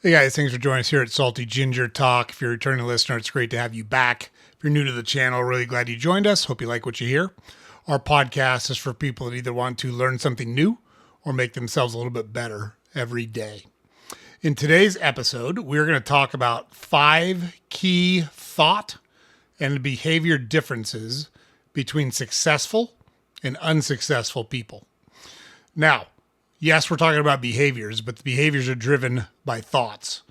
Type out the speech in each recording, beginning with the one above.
Hey guys, thanks for joining us here at Salty Ginger Talk. If you're a returning listener, it's great to have you back. If you're new to the channel, really glad you joined us. Hope you like what you hear. Our podcast is for people that either want to learn something new or make themselves a little bit better every day. In today's episode, we're going to talk about 5 key thought and behavior differences between successful and unsuccessful people. Now, yes, we're talking about behaviors, but the behaviors are driven by thoughts.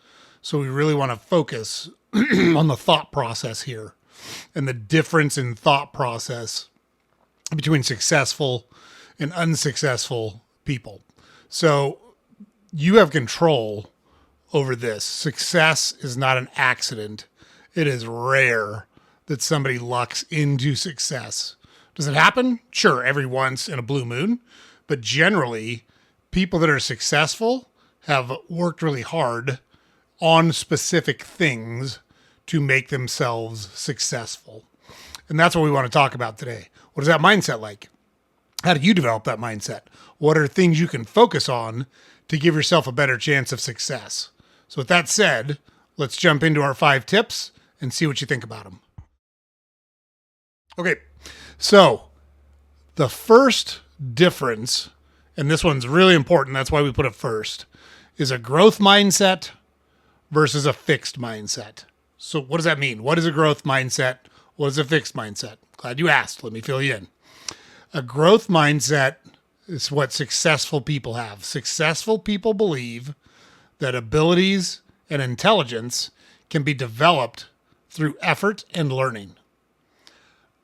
So we really want to focus on the thought process here and the difference in thought process between successful and unsuccessful people. So you have control over this. Success is not an accident. It is rare that somebody lucks into success. Does it happen? Sure, every once in a blue moon, but generally, people that are successful have worked really hard on specific things to make themselves successful. And that's what we want to talk about today. What is that mindset like? How do you develop that mindset? What are things you can focus on to give yourself a better chance of success? So with that said, let's jump into our 5 tips and see what you think about them. Okay, so the first difference, and this one's really important, that's why we put it first, is a growth mindset versus a fixed mindset. So what does that mean? What is a growth mindset? What is a fixed mindset? Glad you asked. Let me fill you in. A growth mindset is what successful people have. Successful people believe that abilities and intelligence can be developed through effort and learning.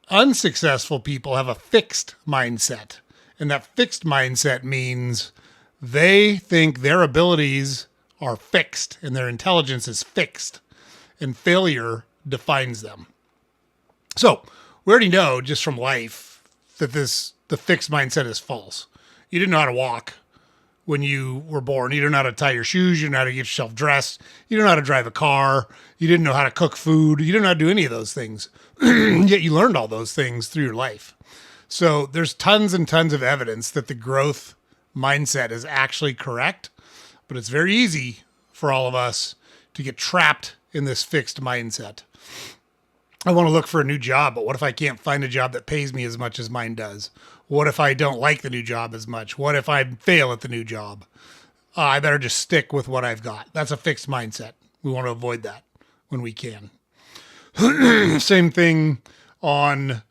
Unsuccessful people have a fixed mindset. And that fixed mindset means they think their abilities are fixed and their intelligence is fixed, and failure defines them. So we already know just from life that the fixed mindset is false. You didn't know how to walk when you were born. You didn't know how to tie your shoes. You didn't know how to get yourself dressed. You didn't know how to drive a car. You didn't know how to cook food. You didn't know how to do any of those things. Yet you learned all those things through your life. So there's tons and tons of evidence that the growth mindset is actually correct, but it's very easy for all of us to get trapped in this fixed mindset. I want to look for a new job, but what if I can't find a job that pays me as much as mine does? What if I don't like the new job as much? What if I fail at the new job? I better just stick with what I've got. That's a fixed mindset. We want to avoid that when we can. Same thing on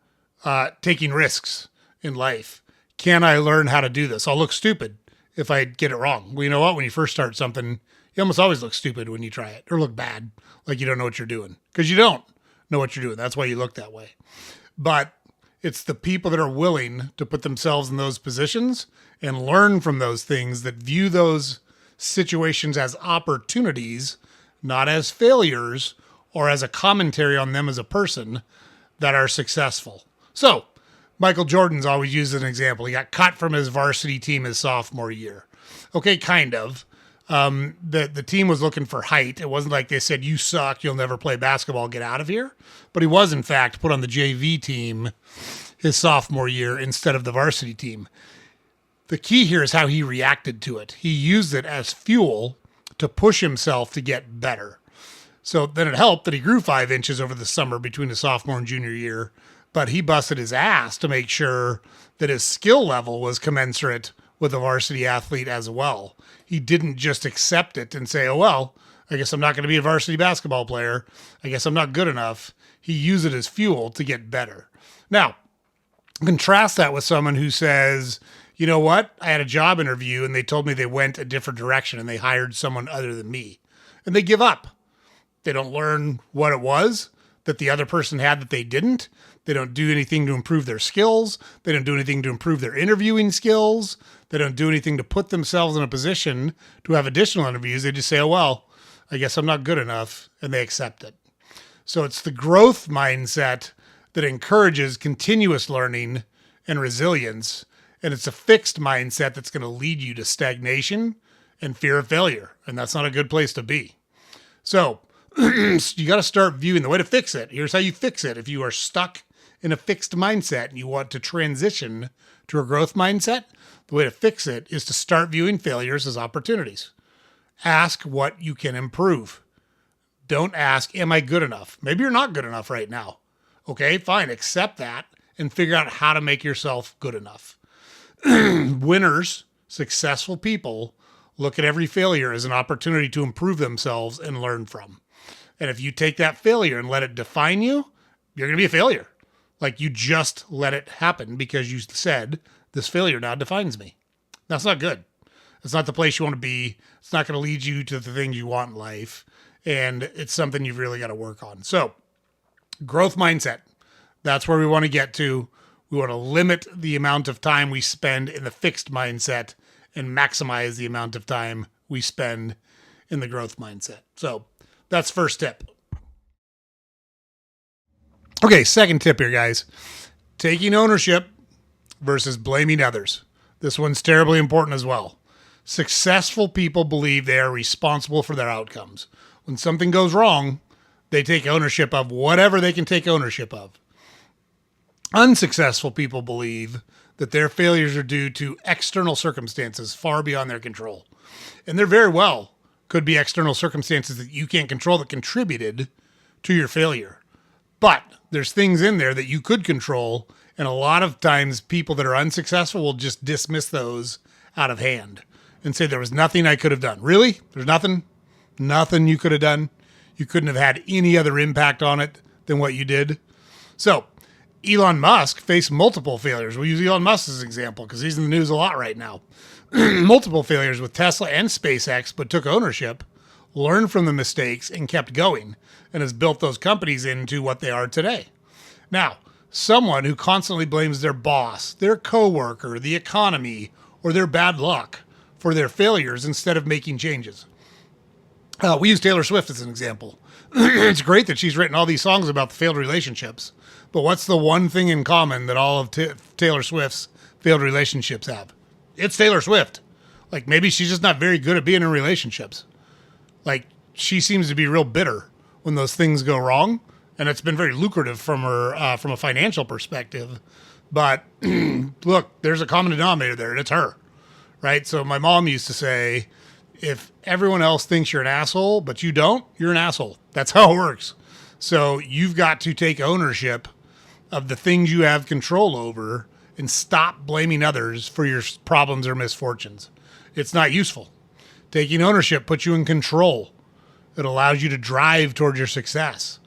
taking risks in life. Can I learn how to do this? I'll look stupid if I get it wrong. Well, you know what? When you first start something, you almost always look stupid when you try it, or look bad, like you don't know what you're doing, because you don't know what you're doing. That's why you look that way. But it's the people that are willing to put themselves in those positions and learn from those things, that view those situations as opportunities, not as failures or as a commentary on them as a person, that are successful. So Michael Jordan's always used as an example. He got cut from his varsity team his sophomore year. Okay, kind of. The team was looking for height. It wasn't like they said, you suck, you'll never play basketball, get out of here. But he was, in fact, put on the JV team his sophomore year instead of the varsity team. The key here is how he reacted to it. He used it as fuel to push himself to get better. So then it helped that he grew 5 inches over the summer between his sophomore and junior year, but he busted his ass to make sure that his skill level was commensurate with a varsity athlete as well. He didn't just accept it and say, oh, well, I guess I'm not going to be a varsity basketball player. I guess I'm not good enough. He used it as fuel to get better. Now, contrast that with someone who says, you know what? I had a job interview and they told me they went a different direction and they hired someone other than me. And they give up. They don't learn what it was that the other person had that they didn't. They don't do anything to improve their skills. They don't do anything to improve their interviewing skills. They don't do anything to put themselves in a position to have additional interviews. They just say, oh, well, I guess I'm not good enough, and they accept it. So it's the growth mindset that encourages continuous learning and resilience, and it's a fixed mindset that's going to lead you to stagnation and fear of failure, and that's not a good place to be. So you got to start viewing the way to fix it. Here's how you fix it. If you are stuck in a fixed mindset and you want to transition to a growth mindset, the way to fix it is to start viewing failures as opportunities. Ask what you can improve. Don't ask, am I good enough? Maybe you're not good enough right now. Okay, fine. Accept that and figure out how to make yourself good enough. Winners, successful people, look at every failure as an opportunity to improve themselves and learn from. And if you take that failure and let it define you, you're going to be a failure. Like you just let it happen because you said, this failure now defines me. That's not good. It's not the place you want to be. It's not going to lead you to the things you want in life. And it's something you've really got to work on. So, growth mindset. That's where we want to get to. We want to limit the amount of time we spend in the fixed mindset and maximize the amount of time we spend in the growth mindset. So, that's first tip. Okay, second tip here, guys. Taking ownership versus blaming others. This one's terribly important as well. Successful people believe they are responsible for their outcomes. When something goes wrong, they take ownership of whatever they can take ownership of. Unsuccessful people believe that their failures are due to external circumstances far beyond their control. And there very well could be external circumstances that you can't control that contributed to your failure. But there's things in there that you could control, and a lot of times people that are unsuccessful will just dismiss those out of hand and say there was nothing I could have done. Really? There's nothing? Nothing you could have done? You couldn't have had any other impact on it than what you did? So, Elon Musk faced multiple failures. We'll use Elon Musk as an example because he's in the news a lot right now. Multiple failures with Tesla and SpaceX, but took ownership, learned from the mistakes, and kept going, and has built those companies into what they are today. Now, someone who constantly blames their boss, their coworker, the economy, or their bad luck for their failures instead of making changes. We use Taylor Swift as an example. It's great that she's written all these songs about the failed relationships, but what's the one thing in common that all of Taylor Swift's failed relationships have? It's Taylor Swift. Like maybe she's just not very good at being in relationships. Like she seems to be real bitter when those things go wrong, and it's been very lucrative from her from a financial perspective. But look, there's a common denominator there, and it's her, right? So my mom used to say, if everyone else thinks you're an asshole, but you don't, you're an asshole. That's how it works. So you've got to take ownership of the things you have control over and stop blaming others for your problems or misfortunes. It's not useful. Taking ownership puts you in control. It allows you to drive toward your success.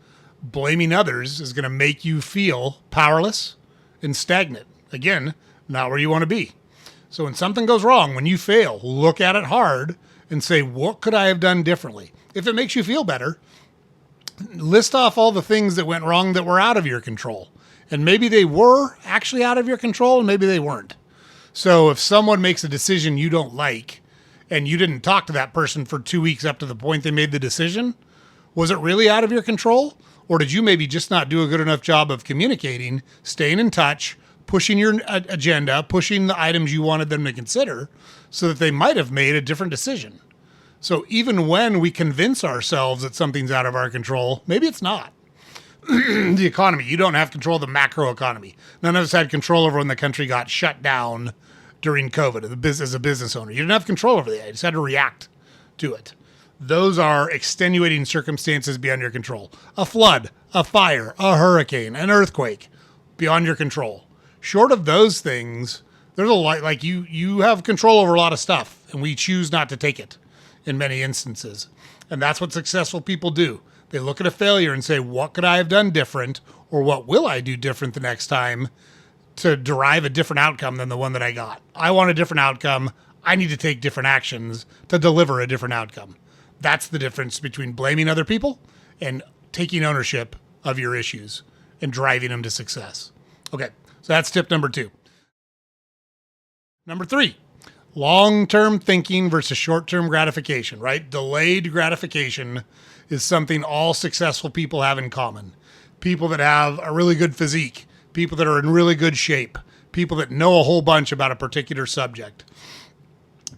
Blaming others is going to make you feel powerless and stagnant. Again, not where you want to be. So when something goes wrong, when you fail, look at it hard and say, what could I have done differently? If it makes you feel better, list off all the things that went wrong that were out of your control. And maybe they were actually out of your control and maybe they weren't. So if someone makes a decision you don't like and you didn't talk to that person for 2 weeks up to the point they made the decision, was it really out of your control? Or did you maybe just not do a good enough job of communicating, staying in touch, pushing your agenda, pushing the items you wanted them to consider so that they might have made a different decision? So even when we convince ourselves that something's out of our control, maybe it's not. The economy, you don't have control of the macro economy. None of us had control over when the country got shut down during COVID as a business owner. You didn't have control over that. You just had to react to it. Those are extenuating circumstances beyond your control. A flood, a fire, a hurricane, an earthquake, beyond your control. Short of those things, there's a lot, like you have control over a lot of stuff, and we choose not to take it in many instances. And that's what successful people do. They look at a failure and say, what could I have done different, or what will I do different the next time to derive a different outcome than the one that I got? I want a different outcome. I need to take different actions to deliver a different outcome. That's the difference between blaming other people and taking ownership of your issues and driving them to success. Okay, so that's tip number 2. Number 3, long-term thinking versus short-term gratification, right? Delayed gratification is something all successful people have in common. People that have a really good physique, people that are in really good shape, people that know a whole bunch about a particular subject,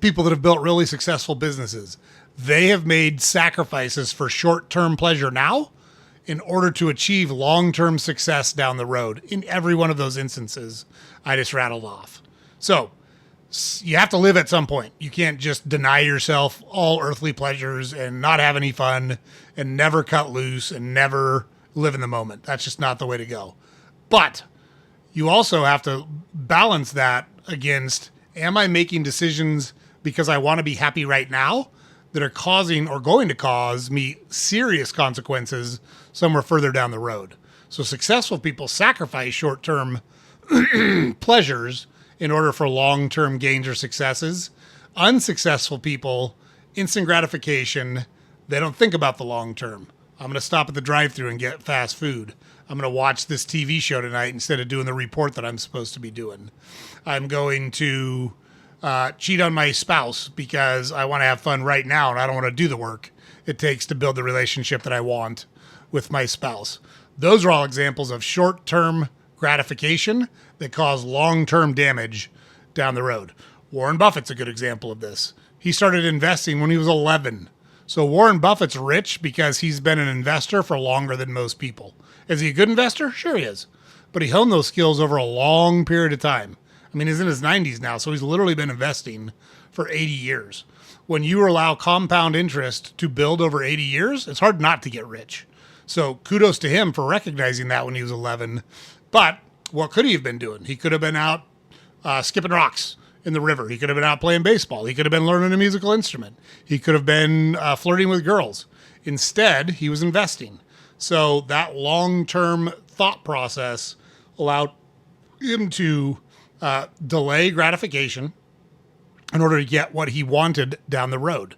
people that have built really successful businesses. They have made sacrifices for short-term pleasure now in order to achieve long-term success down the road in every one of those instances I just rattled off. So You have to live at some point. You can't just deny yourself all earthly pleasures and not have any fun and never cut loose and never live in the moment. That's just not the way to go. But you also have to balance that against, am I making decisions because I want to be happy right now that are causing or going to cause me serious consequences somewhere further down the road? So successful people sacrifice short-term pleasures in order for long-term gains or successes. Unsuccessful people, instant gratification, they don't think about the long term. I'm going to stop at the drive-thru and get fast food. I'm going to watch this TV show tonight instead of doing the report that I'm supposed to be doing. I'm going to cheat on my spouse because I want to have fun right now and I don't want to do the work it takes to build the relationship that I want with my spouse. Those are all examples of short-term gratification that cause long-term damage down the road. Warren Buffett's a good example of this. He started investing when he was 11. So Warren Buffett's rich because he's been an investor for longer than most people. Is he a good investor? Sure he is. But he honed those skills over a long period of time. I mean, he's in his 90s now, so he's literally been investing for 80 years. When you allow compound interest to build over 80 years, it's hard not to get rich. So kudos to him for recognizing that when he was 11. But what could he have been doing? He could have been out skipping rocks in the river. He could have been out playing baseball. He could have been learning a musical instrument. He could have been flirting with girls. Instead, he was investing. So that long-term thought process allowed him to delay gratification in order to get what he wanted down the road.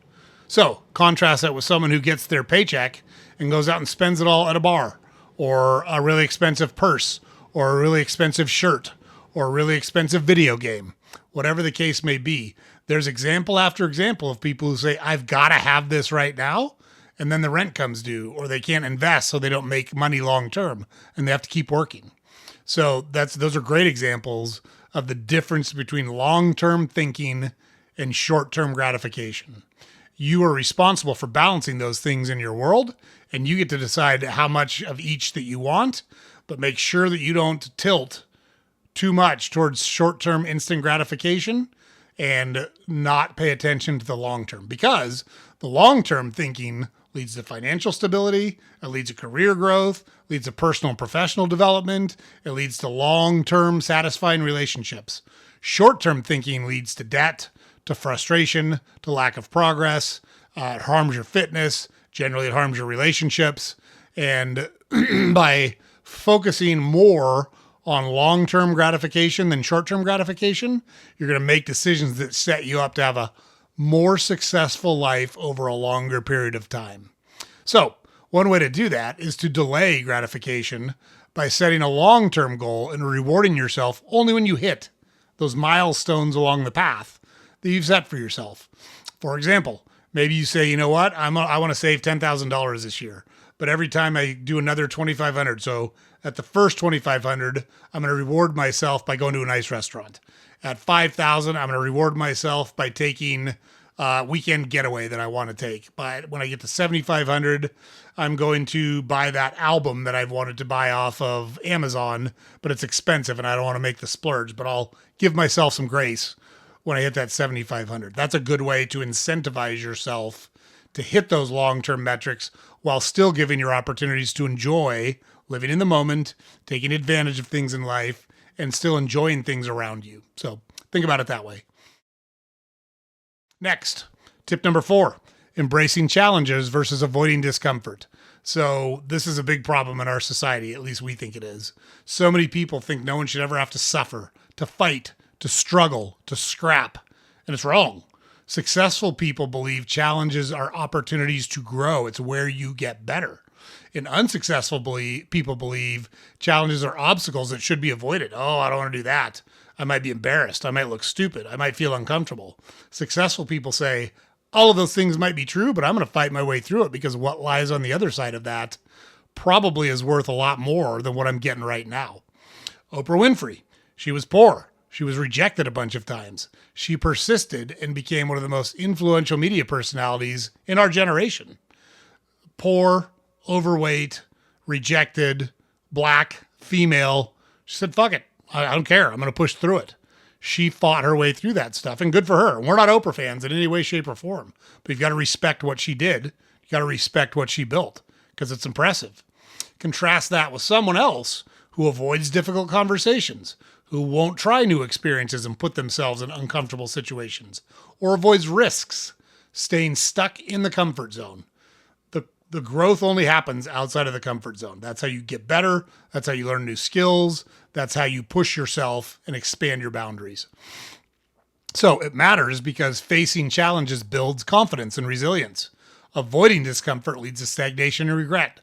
So contrast that with someone who gets their paycheck and goes out and spends it all at a bar or a really expensive purse or a really expensive shirt or a really expensive video game, whatever the case may be. There's example after example of people who say, I've got to have this right now. And then the rent comes due or they can't invest so they don't make money long term and they have to keep working. So those are great examples of the difference between long-term thinking and short-term gratification. You are responsible for balancing those things in your world, and you get to decide how much of each that you want, but make sure that you don't tilt too much towards short-term instant gratification and not pay attention to the long-term, because the long-term thinking leads to financial stability, it leads to career growth, leads to personal and professional development, it leads to long-term satisfying relationships. Short-term thinking leads to debt, to frustration, to lack of progress. It harms your fitness. Generally, it harms your relationships. And by focusing more on long-term gratification than short-term gratification, you're going to make decisions that set you up to have a more successful life over a longer period of time. So one way to do that is to delay gratification by setting a long-term goal and rewarding yourself only when you hit those milestones along the path that you've set for yourself. For example, maybe you say, you know what, I want to save $10,000 this year, but every time I do another $2,500, so at the first $2,500, I'm going to reward myself by going to a nice restaurant. At $5,000, I'm going to reward myself by taking a weekend getaway that I want to take. But when I get to $7,500, I'm going to buy that album that I've wanted to buy off of Amazon, but it's expensive and I don't want to make the splurge, but I'll give myself some grace when I hit that $7,500. That's a good way to incentivize yourself to hit those long-term metrics while still giving your opportunities to enjoy living in the moment, taking advantage of things in life, and still enjoying things around you. So think about it that way. Next, tip number 4, embracing challenges versus avoiding discomfort. So this is a big problem in our society, at least we think it is. So many people think no one should ever have to suffer, to fight, to struggle, to scrap, and it's wrong. Successful people believe challenges are opportunities to grow. It's where you get better. And unsuccessful people believe challenges are obstacles that should be avoided. Oh, I don't want to do that. I might be embarrassed. I might look stupid. I might feel uncomfortable. Successful people say, all of those things might be true, but I'm going to fight my way through it because what lies on the other side of that probably is worth a lot more than what I'm getting right now. Oprah Winfrey, she was poor. She was rejected a bunch of times. She persisted and became one of the most influential media personalities in our generation. Poor, overweight, rejected, black, female. She said, fuck it. I don't care. I'm going to push through it. She fought her way through that stuff, and good for her. We're not Oprah fans in any way, shape, or form, but you've got to respect what she did. You got to respect what she built because it's impressive. Contrast that with someone else who avoids difficult conversations, who won't try new experiences and put themselves in uncomfortable situations, or avoids risks, staying stuck in the comfort zone. The growth only happens outside of the comfort zone. That's how you get better. That's how you learn new skills. That's how you push yourself and expand your boundaries. So it matters because facing challenges builds confidence and resilience. Avoiding discomfort leads to stagnation and regret.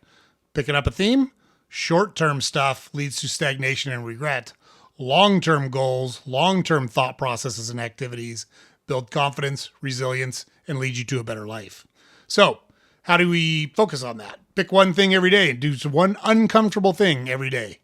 Picking up a theme, short-term stuff leads to stagnation and regret. Long-term goals, long-term thought processes and activities build confidence, resilience, and lead you to a better life. So how do we focus on that? Pick one thing every day and do one uncomfortable thing every day.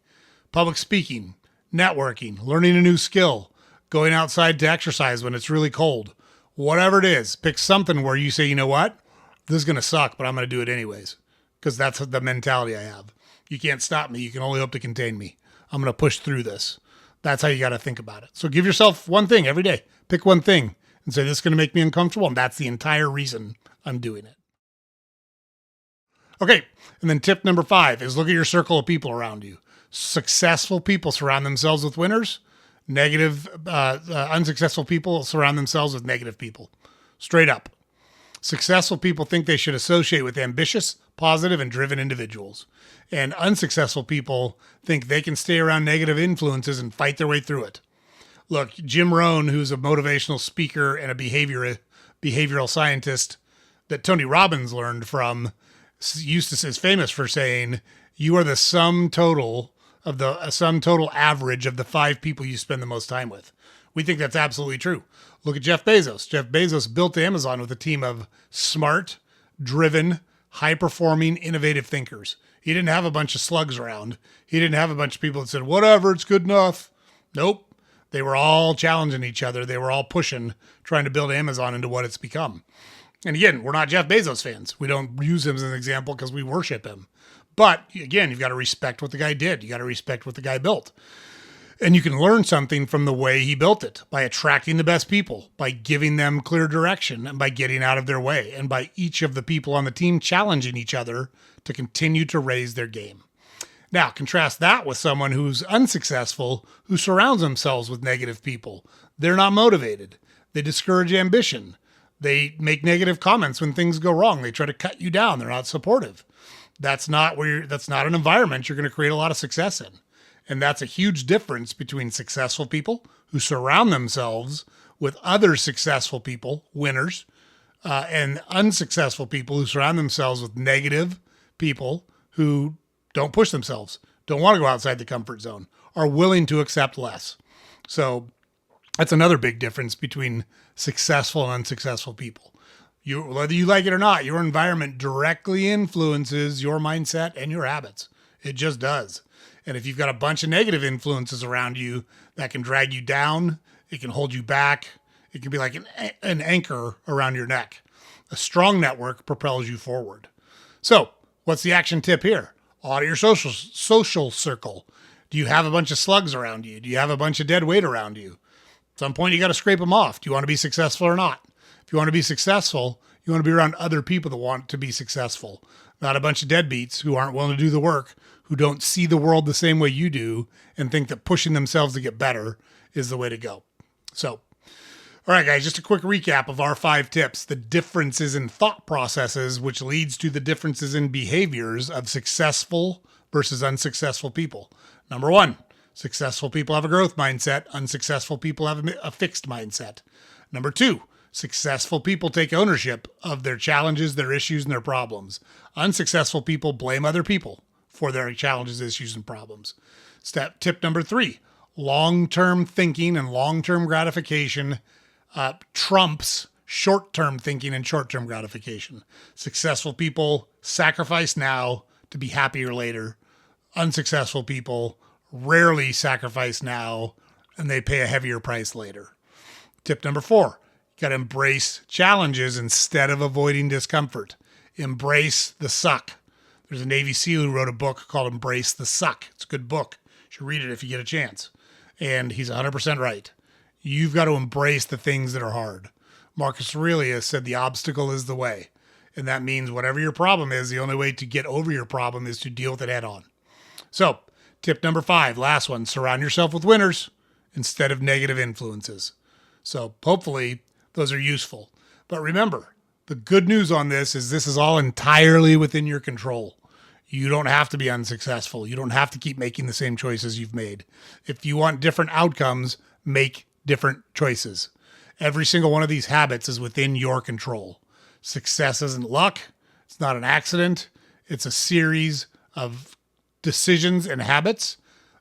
Public speaking, networking, learning a new skill, going outside to exercise when it's really cold. Whatever it is, pick something where you say, you know what? This is going to suck, but I'm going to do it anyways. Because that's the mentality I have. You can't stop me. You can only hope to contain me. I'm going to push through this. That's how you got to think about it. So give yourself one thing every day. Pick one thing and say, this is going to make me uncomfortable. And that's the entire reason I'm doing it. Okay, and then tip number 5 is look at your circle of people around you. Successful people surround themselves with winners. Unsuccessful people surround themselves with negative people. Straight up. Successful people think they should associate with ambitious, positive, and driven individuals. And unsuccessful people think they can stay around negative influences and fight their way through it. Look, Jim Rohn, who's a motivational speaker and a behavioral scientist that Tony Robbins learned from, is famous for saying, you are the sum total average of the 5 people you spend the most time with. We think that's absolutely true. Look at Jeff Bezos. Jeff Bezos built Amazon with a team of smart, driven, high-performing, innovative thinkers. He didn't have a bunch of slugs around. He didn't have a bunch of people that said, whatever, it's good enough. Nope. They were all challenging each other. They were all pushing, trying to build Amazon into what it's become. And again, we're not Jeff Bezos fans. We don't use him as an example because we worship him. But again, you've got to respect what the guy did. You got to respect what the guy built. And you can learn something from the way he built it by attracting the best people, by giving them clear direction, and by getting out of their way, and by each of the people on the team challenging each other to continue to raise their game. Now, contrast that with someone who's unsuccessful, who surrounds themselves with negative people. They're not motivated. They discourage ambition. They make negative comments when things go wrong. They try to cut you down. They're not supportive. That's not an environment you're going to create a lot of success in. And that's a huge difference between successful people who surround themselves with other successful people, winners, and unsuccessful people who surround themselves with negative people who don't push themselves, don't want to go outside the comfort zone, are willing to accept less. So that's another big difference between successful and unsuccessful people. Whether you like it or not, your environment directly influences your mindset and your habits. It just does. And if you've got a bunch of negative influences around you that can drag you down, it can hold you back, it can be like an anchor around your neck. A strong network propels you forward. So what's the action tip here? Audit your social circle. Do you have a bunch of slugs around you? Do you have a bunch of dead weight around you? At some point, you got to scrape them off. Do you want to be successful or not? If you want to be successful, you want to be around other people that want to be successful, not a bunch of deadbeats who aren't willing to do the work, who don't see the world the same way you do and think that pushing themselves to get better is the way to go. So, all right, guys, just a quick recap of our 5 tips. The differences in thought processes, which leads to the differences in behaviors of successful versus unsuccessful people. Number 1, successful people have a growth mindset. Unsuccessful people have a fixed mindset. Number 2, successful people take ownership of their challenges, their issues, and their problems. Unsuccessful people blame other people for their challenges, issues, and problems. Tip number 3, long-term thinking and long-term gratification trumps short-term thinking and short-term gratification. Successful people sacrifice now to be happier later. Unsuccessful people rarely sacrifice now and they pay a heavier price later. Tip number 4, you got to embrace challenges instead of avoiding discomfort. Embrace the suck. There's a Navy SEAL who wrote a book called Embrace the Suck. It's a good book. You should read it if you get a chance. And he's 100% right. You've got to embrace the things that are hard. Marcus Aurelius said the obstacle is the way. And that means whatever your problem is, the only way to get over your problem is to deal with it head on. So, tip number 5, last one, surround yourself with winners instead of negative influences. So hopefully those are useful. But remember, the good news on this is all entirely within your control. You don't have to be unsuccessful. You don't have to keep making the same choices you've made. If you want different outcomes, make different choices. Every single one of these habits is within your control. Success isn't luck. It's not an accident. It's a series of decisions and habits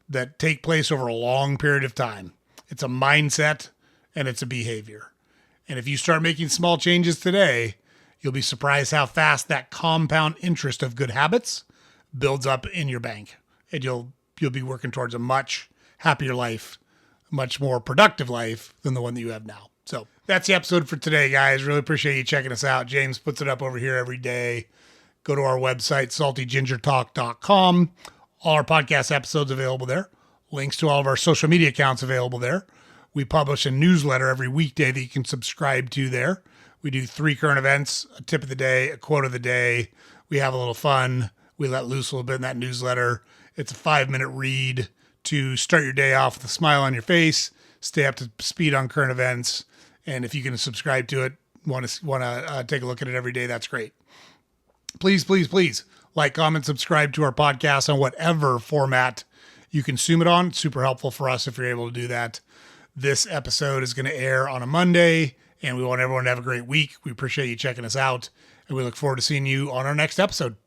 that take place over a long period of time. It's a mindset and it's a behavior. And if you start making small changes today, you'll be surprised how fast that compound interest of good habits builds up in your bank. And you'll be working towards a much happier life, a much more productive life than the one that you have now. So that's the episode for today, guys. Really appreciate you checking us out. James puts it up over here every day. Go to our website, saltygingertalk.com. All our podcast episodes available there. Links to all of our social media accounts available there. We publish a newsletter every weekday that you can subscribe to there. We do 3 current events, a tip of the day, a quote of the day. We have a little fun. We let loose a little bit in that newsletter. It's a 5-minute read to start your day off with a smile on your face, stay up to speed on current events. And if you can subscribe to it, want to take a look at it every day, that's great. Please, please, please like, comment, subscribe to our podcast on whatever format you consume it on. It's super helpful for us if you're able to do that. This episode is going to air on a Monday, and we want everyone to have a great week. We appreciate you checking us out, and we look forward to seeing you on our next episode.